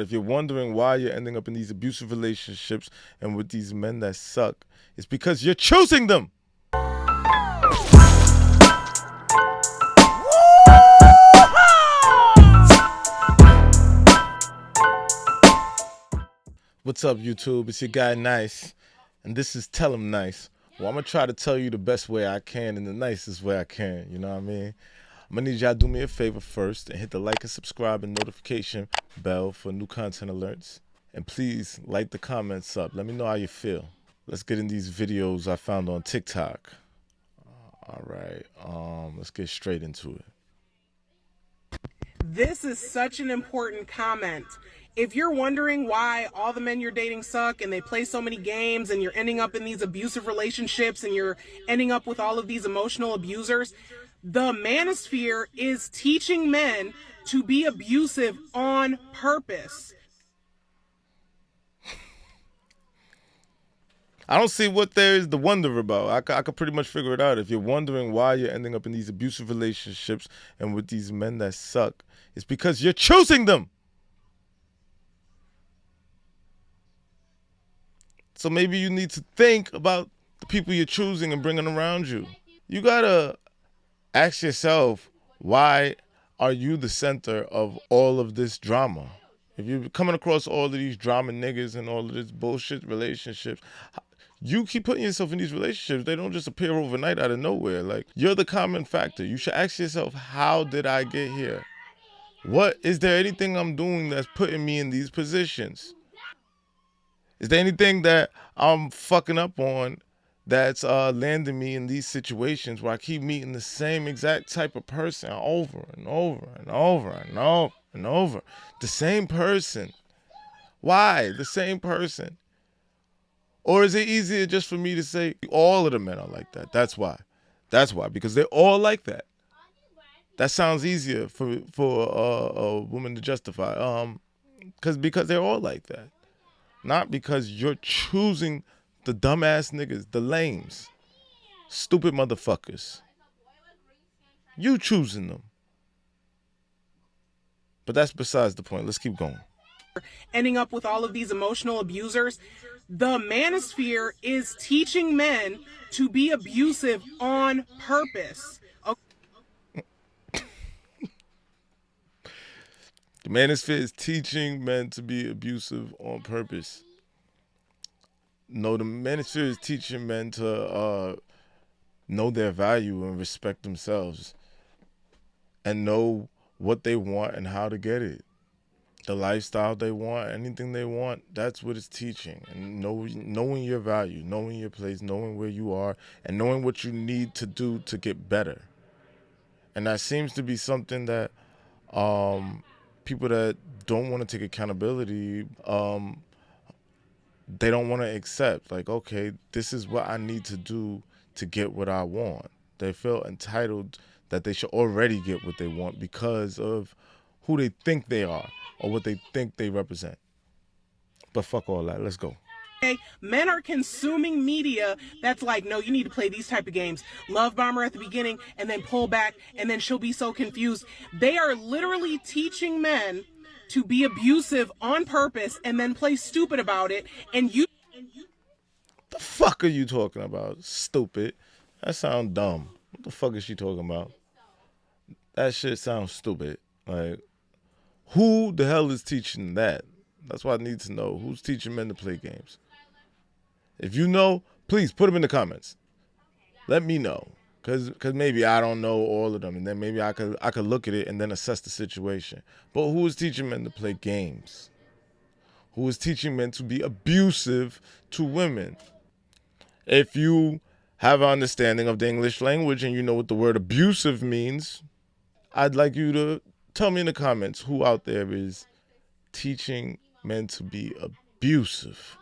If you're wondering why you're ending up in these abusive relationships and with these men that suck, it's because you're choosing them. What's up, YouTube? It's your guy Nyce, and this is Tell Him Nyce. Well, I'm gonna try to tell you the best way I can and the nicest way I can. You know what I mean? I'm gonna need y'all to do me a favor first and hit the like and subscribe and notification bell for new content alerts. And please light the comments up. Let me know how you feel. Let's get in these videos I found on TikTok. All right, let's get straight into it. This is such an important comment. If you're wondering why all the men you're dating suck and they play so many games and you're ending up in these abusive relationships and you're ending up with all of these emotional abusers, the Manosphere is teaching men to be abusive on purpose. I don't see what there is to wonder about. I could pretty much figure it out. If you're wondering why you're ending up in these abusive relationships and with these men that suck, it's because you're choosing them. So maybe you need to think about the people you're choosing and bringing around you. You gotta ask yourself, why are you the center of all of this drama? If you're coming across all of these drama niggas and all of this bullshit relationships, you keep putting yourself in these relationships. They don't just appear overnight out of nowhere. Like, you're the common factor. You should ask yourself, how did I get here? What is there anything I'm doing that's putting me in these positions? Is there anything that I'm fucking up on that's landing me in these situations where I keep meeting the same exact type of person over and over and over and over and over? The same person. Why the same person? Or is it easier just for me to say all of the men are like that? That's why. That's why. Because they're all like that. That sounds easier for a woman to justify. Because they're all like that. Not because you're choosing the dumbass niggas, the lames, stupid motherfuckers. You choosing them. But that's besides the point. Let's keep going. Ending up with all of these emotional abusers, the Manosphere is teaching men to be abusive on purpose. The Manosphere is teaching men to be abusive on purpose. No, the Manosphere is teaching men to know their value and respect themselves and know what they want and how to get it. The lifestyle they want, anything they want, that's what it's teaching. And knowing your value, knowing your place, knowing where you are, and knowing what you need to do to get better. And that seems to be something that people that don't want to take accountability, they don't want to accept. Like, okay, this is what I need to do to get what I want. They feel entitled that they should already get what they want because of who they think they are or what they think they represent. But fuck all that. Let's go. Men are consuming media that's like, no, you need to play these type of games. Love bomber at the beginning and then pull back and then she'll be so confused. They are literally teaching men to be abusive on purpose and then play stupid about it. And you... The fuck are you talking about? Stupid. That sounds dumb. What the fuck is she talking about? That shit sounds stupid. Like, who the hell is teaching that? That's what I need to know. Who's teaching men to play games? If you know, please put them in the comments. Let me know. Cause maybe I don't know all of them, and then maybe I could look at it and then assess the situation. But who is teaching men to play games? Who is teaching men to be abusive to women? If you have an understanding of the English language and you know what the word abusive means, I'd like you to tell me in the comments who out there is teaching men to be abusive.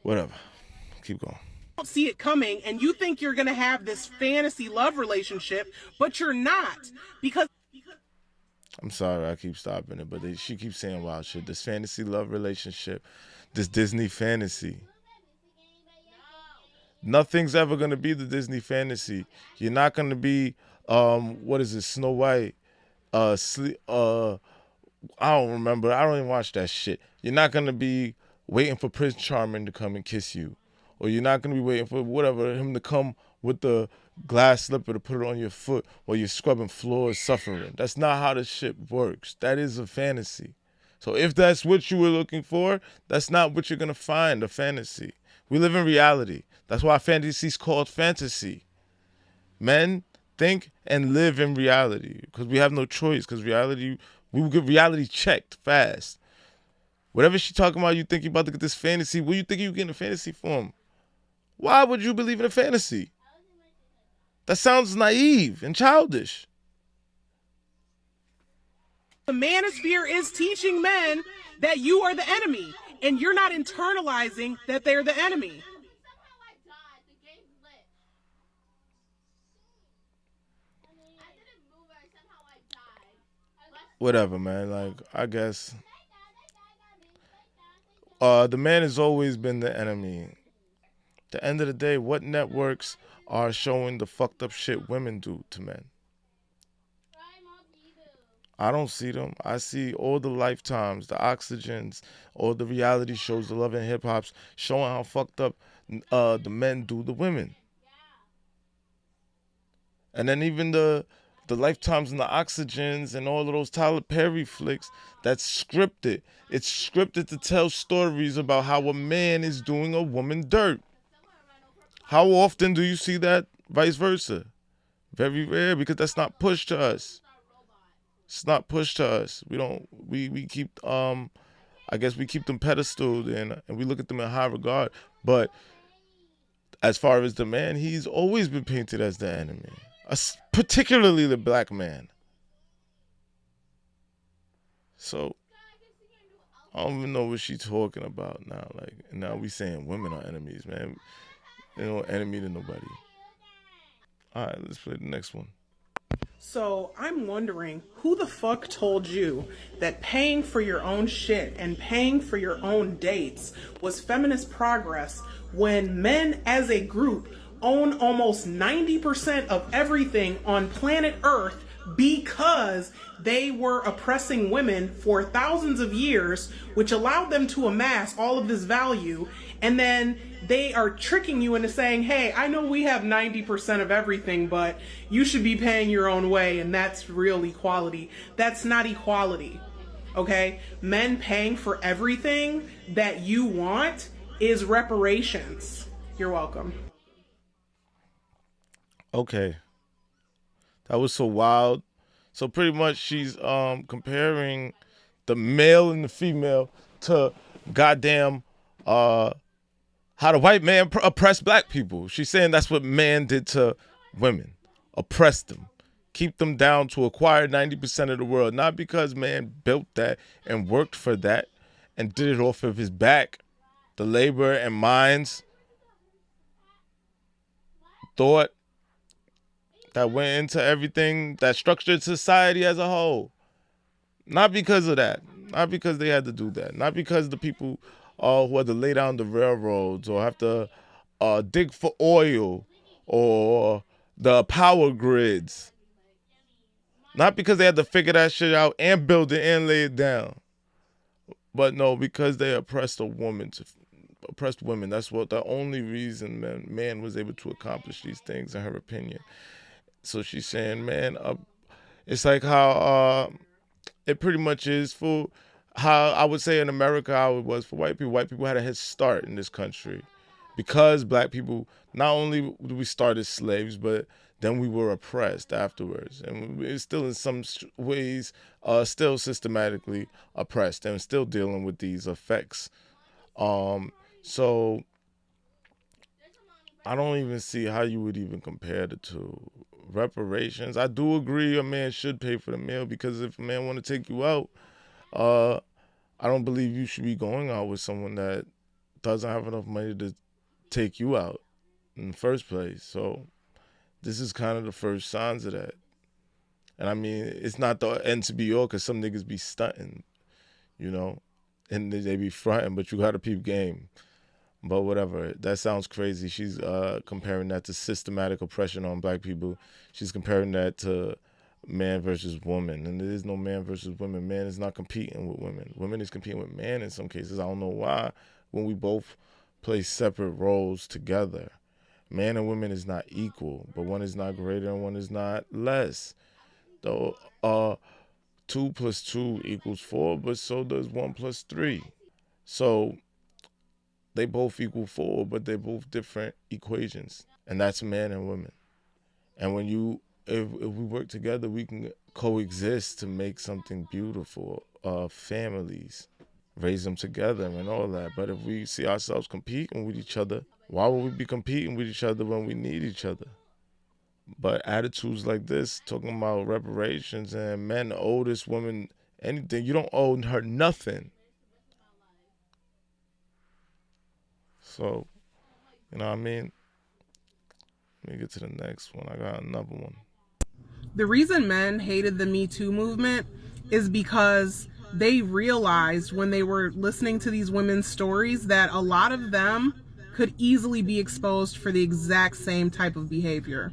Whatever. Keep going. don't see it coming and you think you're going to have this fantasy love relationship, but you're not. Because I'm sorry I keep stopping it, but she keeps saying wild shit. This fantasy love relationship, this Disney fantasy. Nothing's ever going to be the Disney fantasy. You're not going to be, what is it, Snow White sleep. I don't remember. I don't even watch that shit. You're not gonna be waiting for Prince Charming to come and kiss you, or you're not gonna be waiting for whatever him to come with the glass slipper to put it on your foot while you're scrubbing floors suffering. That's not how this shit works. That is a fantasy. So if that's what you were looking for, that's not what you're gonna find. A fantasy. We live in reality. That's why fantasy's called fantasy. Men think and live in reality because we have no choice. Because reality, we will get reality checked fast. Whatever she talking about, you think you about to get this fantasy. What do you think you getting a fantasy from? Why would you believe in a fantasy? That sounds naive and childish. The Manosphere is teaching men that you are the enemy, and you're not internalizing that they're the enemy. Whatever, man. Like, I guess the man has always been the enemy. At the end of the day, what networks are showing the fucked up shit women do to men? I don't see them. I see all the Lifetimes, the Oxygens, all the reality shows, the Love and Hip Hops, showing how fucked up the men do the women. And then even the Lifetimes and the Oxygens and all of those Tyler Perry flicks, that's scripted. It's scripted to tell stories about how a man is doing a woman dirt. How often do you see that vice versa? Very rare, because that's not pushed to us. It's not pushed to us. We keep I guess we keep them pedestaled and we look at them in high regard. But as far as the man, he's always been painted as the enemy. Particularly the black man. So I don't even know what she's talking about now. Like, now we saying women are enemies, man. They don't enemy to nobody. All right, let's play the next one. So I'm wondering, who the fuck told you that paying for your own shit and paying for your own dates was feminist progress when men as a group own almost 90% of everything on planet Earth because they were oppressing women for thousands of years, which allowed them to amass all of this value, and then they are tricking you into saying, hey, I know we have 90% of everything, but you should be paying your own way, and that's real equality. That's not equality, okay? Men paying for everything that you want is reparations. You're welcome. Okay. That was so wild. So pretty much she's comparing the male and the female to goddamn how the white man oppressed black people. She's saying that's what man did to women. Oppressed them. Keep them down to acquire 90% of the world. Not because man built that and worked for that and did it off of his back. The labor and minds, thought that went into everything that structured society as a whole. Not because of that. Not because they had to do that. Not because the people who had to lay down the railroads or have to dig for oil or the power grids. Not because they had to figure that shit out and build it and lay it down. But no, because they oppressed oppressed women. That's what the only reason man was able to accomplish these things, in her opinion. So she's saying, man, it's like how it pretty much is for how I would say in America how it was for white people. White people had a head start in this country because black people, not only did we start as slaves, but then we were oppressed afterwards. And we're still in some ways still systematically oppressed and still dealing with these effects. So I don't even see how you would even compare the two. Reparations, I do agree a man should pay for the meal, because if a man want to take you out, I don't believe you should be going out with someone that doesn't have enough money to take you out in the first place. So this is kind of the first signs of that. And I mean, it's not the end to be all, because some niggas be stunting, you know, and they be fronting, but you got to peep game. But whatever, that sounds crazy. She's comparing that to systematic oppression on black people. She's comparing that to man versus woman, and there is no man versus women. Man is not competing with women. Women is competing with man in some cases. I don't know why. When we both play separate roles together, man and women is not equal, but one is not greater and one is not less. Though 2 + 2 = 4, but so does 1 + 3. So they both equal 4, but they're both different equations, and that's man and women. And when if we work together, we can coexist to make something beautiful. Families, raise them together and all that. But if we see ourselves competing with each other, why would we be competing with each other when we need each other? But attitudes like this, talking about reparations and men owe this woman anything, you don't owe her nothing. So, you know what I mean? Let me get to the next one. I got another one. The reason men hated the Me Too movement is because they realized when they were listening to these women's stories that a lot of them could easily be exposed for the exact same type of behavior.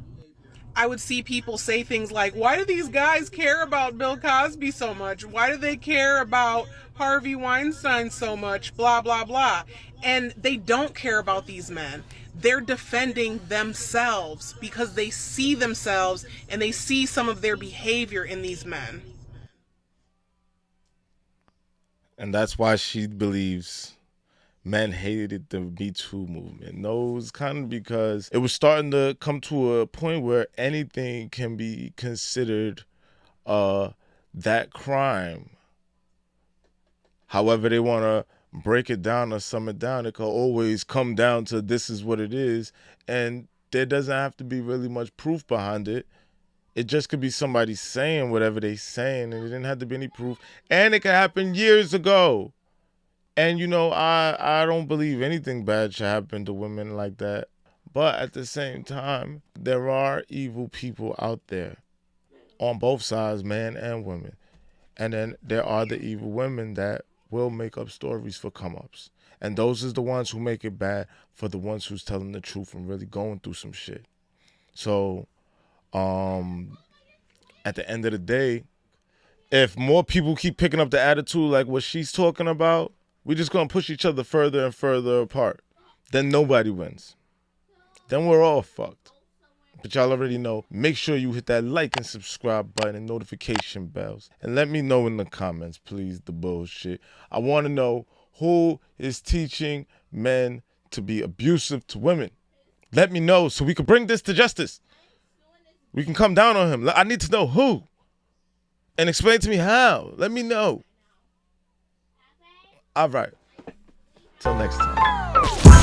I would see people say things like, why do these guys care about Bill Cosby so much? Why do they care about Harvey Weinstein so much? Blah, blah, blah. And they don't care about these men. They're defending themselves because they see themselves and they see some of their behavior in these men. And that's why she believes men hated the Me Too movement. No, it's kind of because it was starting to come to a point where anything can be considered that crime. However they want to break it down or sum it down, it could always come down to this is what it is. And there doesn't have to be really much proof behind it. It just could be somebody saying whatever they saying, and it didn't have to be any proof. And it could happen years ago. And you know, I don't believe anything bad should happen to women like that. But at the same time, there are evil people out there on both sides, men and women. And then there are the evil women that will make up stories for come-ups. And those is the ones who make it bad for the ones who's telling the truth and really going through some shit. So, at the end of the day, if more people keep picking up the attitude like what she's talking about, we're just going to push each other further and further apart. Then nobody wins. Then we're all fucked. But y'all already know, make sure you hit that like and subscribe button and notification bells. And let me know in the comments, please, the bullshit. I want to know who is teaching men to be abusive to women. Let me know so we can bring this to justice. We can come down on him. I need to know who. And explain to me how. Let me know. All right. Till next time.